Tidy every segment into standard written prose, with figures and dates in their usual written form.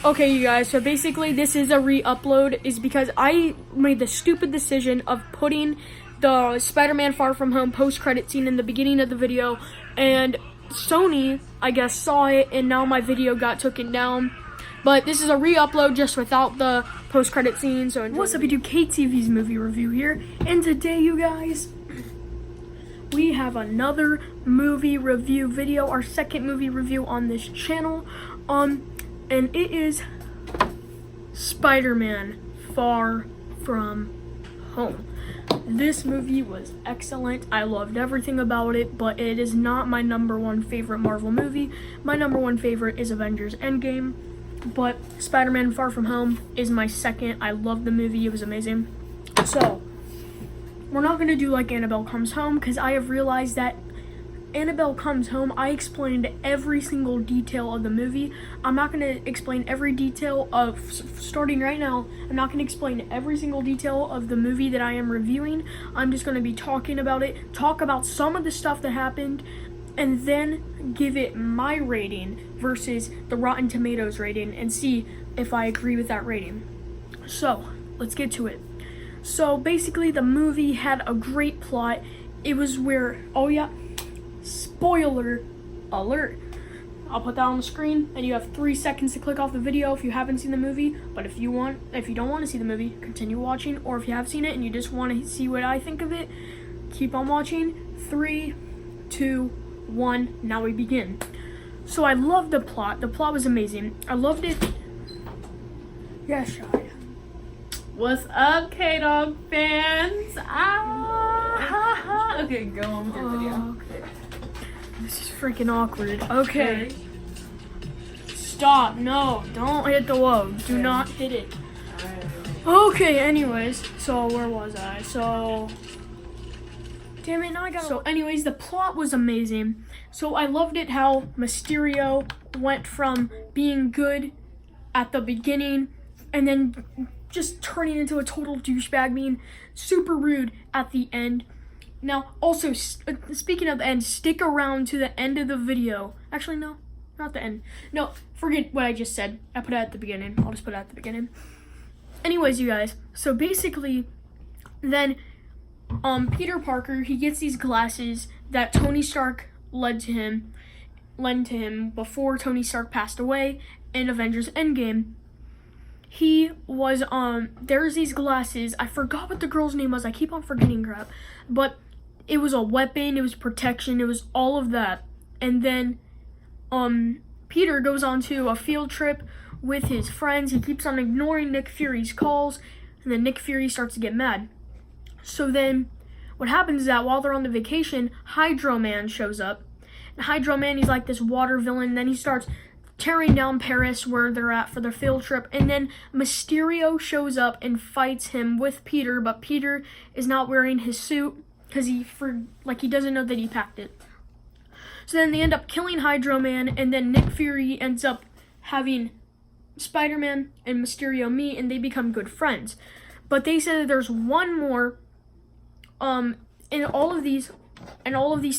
Okay, you guys, so basically this is a re-upload is because I made the stupid decision of putting the Spider-Man Far From Home post-credit scene in the beginning of the video, and Sony, I guess, saw it, and now my video got taken down. But this is a re-upload just without the post-credit scene, so what's up, you do KTV's movie review here, and today, you guys, we have another movie review video, our second movie review on this channel, and it is Spider-Man Far From Home. This movie was excellent. I loved everything about it, but it is not my number one favorite Marvel movie. My number one favorite is Avengers Endgame, but Spider-Man Far From Home is my second. I loved the movie. It was amazing. So, we're not going to do like Annabelle Comes Home, because I have realized that Annabelle Comes Home, I explained every single detail of the movie. I'm not going to explain every detail of, starting right now, I'm not going to explain every single detail of the movie that I am reviewing. I'm just going to be talking about it, talk about some of the stuff that happened, and then give it my rating versus the Rotten Tomatoes rating and see if I agree with that rating. So, let's get to it. So, basically, the movie had a great plot. It was where, oh yeah, spoiler alert. I'll put that on the screen, and you have 3 seconds to click off the video if you haven't seen the movie. But if you don't want to see the movie, continue watching. Or if you have seen it and you just want to see what I think of it, keep on watching. 3, 2, 1. Now we begin. So I loved the plot. The plot was amazing. I loved it. Yeah, Shy. What's up, K-Dog fans? Okay, go on with your video. Okay. This is freaking awkward. Okay. Stop. No, don't hit the whoa. Do not hit it. Okay, anyways. So, where was I? So, damn it, now I got So, anyways, the plot was amazing. So, I loved it how Mysterio went from being good at the beginning and then just turning into a total douchebag, being super rude at the end. Now, also, speaking of the end, stick around to the end of the video. Actually, no, not the end. No, forget what I just said. I put it at the beginning. I'll just put it at the beginning. Anyways, you guys, so basically, then, Peter Parker, he gets these glasses that Tony Stark lent to him before Tony Stark passed away in Avengers Endgame. He was, there's these glasses. I forgot what the girl's name was. I keep on forgetting crap. But it was a weapon, it was protection, it was all of that. And then, Peter goes on to a field trip with his friends. He keeps on ignoring Nick Fury's calls, and then Nick Fury starts to get mad. So then, what happens is that while they're on the vacation, Hydro Man shows up. And Hydro Man, he's like this water villain, and then he starts tearing down Paris where they're at for their field trip, and then Mysterio shows up and fights him with Peter, but Peter is not wearing his suit because he doesn't know that he packed it. So then they end up killing Hydro Man, and then Nick Fury ends up having Spider-Man and Mysterio meet, and they become good friends. But they said that there's one more, in all of these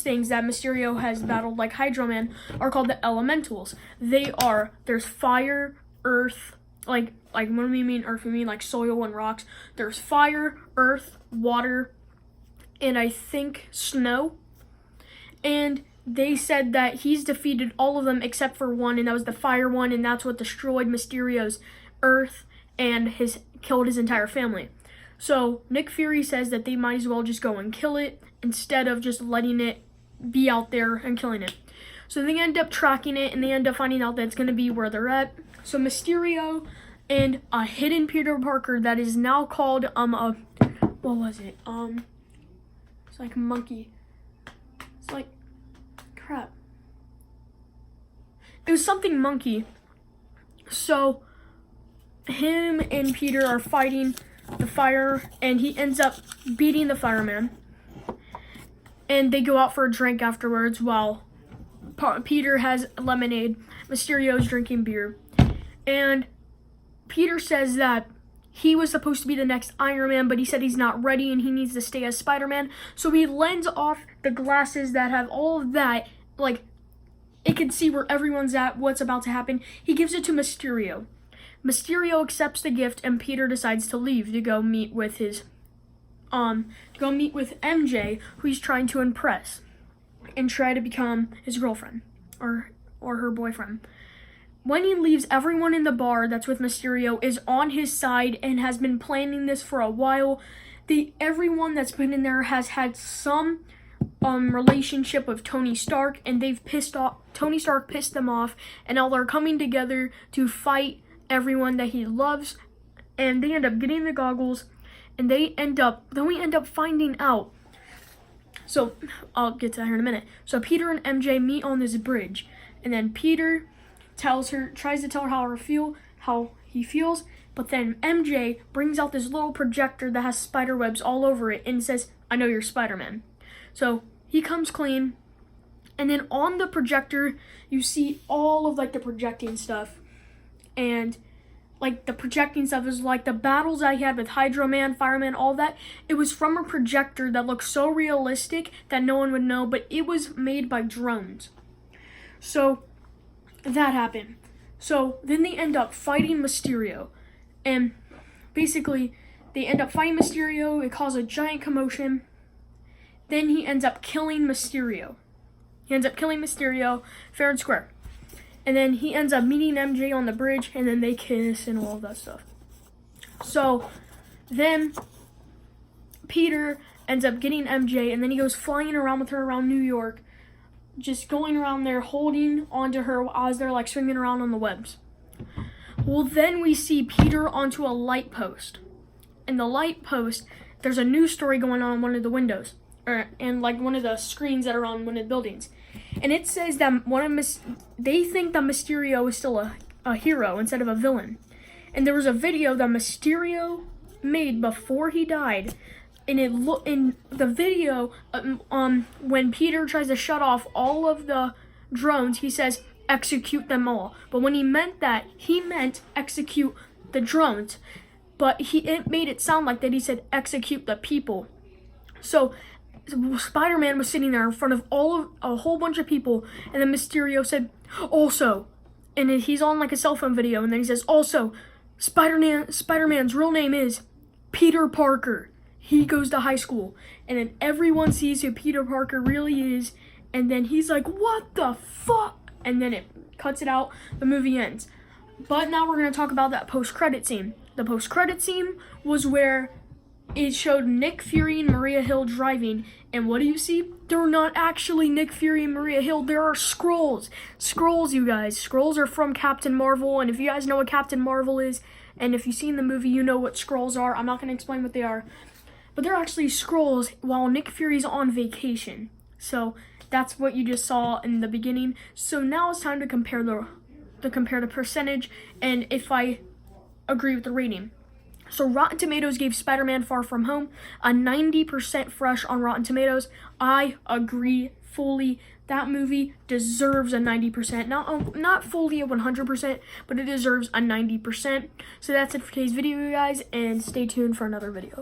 things that Mysterio has battled, like Hydro Man, are called the elementals. There's fire, earth, like when we mean earth, we mean like soil and rocks. There's fire, earth, water, and I think snow. And they said that he's defeated all of them except for one, and that was the fire one, and that's what destroyed Mysterio's earth and killed his entire family. So Nick Fury says that they might as well just go and kill it instead of just letting it be out there and killing it. So they end up tracking it, and they end up finding out that it's going to be where they're at. So Mysterio and a hidden Peter Parker that is now called, what was it? It's like a monkey. It's like, crap. It was something monkey. So him and Peter are fighting the fire, and he ends up beating the fireman. And they go out for a drink afterwards while Peter has lemonade. Mysterio's drinking beer. And Peter says that he was supposed to be the next Iron Man, but he said he's not ready and he needs to stay as Spider-Man. So he lends off the glasses that have all of that, like, it can see where everyone's at, what's about to happen. He gives it to Mysterio. Mysterio accepts the gift, and Peter decides to leave to go meet with MJ, who he's trying to impress and try to become his girlfriend or her boyfriend. When he leaves, everyone in the bar that's with Mysterio is on his side and has been planning this for a while. Everyone that's been in there has had some relationship with Tony Stark, and Tony Stark pissed them off, and now they're coming together to fight everyone that he loves, and they end up getting the goggles, and we end up finding out. So I'll get to that here in a minute. So Peter and MJ meet on this bridge, and then Peter tries to tell her how he feels, but then MJ brings out this little projector that has spider webs all over it and says, "I know you're Spider-Man." So he comes clean, and then on the projector you see all of like the projecting stuff, and like the projecting stuff is like the battles I had with Hydro Man, Fireman, all that. It was from a projector that looked so realistic that no one would know, but it was made by drones. So that happened. So then they end up fighting Mysterio, and basically they end up fighting Mysterio. It causes a giant commotion. Then he ends up killing Mysterio. Fair and square. And then he ends up meeting MJ on the bridge, and then they kiss and all of that stuff. So then Peter ends up getting MJ, and then he goes flying around with her around New York, just going around there holding onto her as they're like swinging around on the webs. Well, then we see Peter onto a light post. And the light post, there's a news story going on one of the windows, and like one of the screens that are on one of the buildings. And it says that they think that Mysterio is still a hero instead of a villain. And there was a video that Mysterio made before he died. And in the video, when Peter tries to shut off all of the drones, he says, "Execute them all." But when he meant that, he meant execute the drones. But it made it sound like that he said execute the people. So Spider-Man was sitting there in front of a whole bunch of people, and then Mysterio said, "Also," and he's on like a cell phone video, and then he says, "Also, Spider-Man's real name is Peter Parker. He goes to high school." And then everyone sees who Peter Parker really is, and then he's like, "What the fuck?" And then it cuts it out. The movie ends. But now we're going to talk about that post-credit scene. The post-credit scene was where it showed Nick Fury and Maria Hill driving, and what do you see? They're not actually Nick Fury and Maria Hill. There are Skrulls. Skrulls, you guys. Skrulls are from Captain Marvel, and if you guys know what Captain Marvel is, and if you've seen the movie, you know what Skrulls are. I'm not going to explain what they are. But they're actually Skrulls while Nick Fury's on vacation. So that's what you just saw in the beginning. So now it's time to compare the percentage and if I agree with the rating. So Rotten Tomatoes gave Spider-Man Far From Home a 90% fresh on Rotten Tomatoes. I agree fully. That movie deserves a 90%. Not fully a 100%, but it deserves a 90%. So that's it for today's video, you guys, and stay tuned for another video.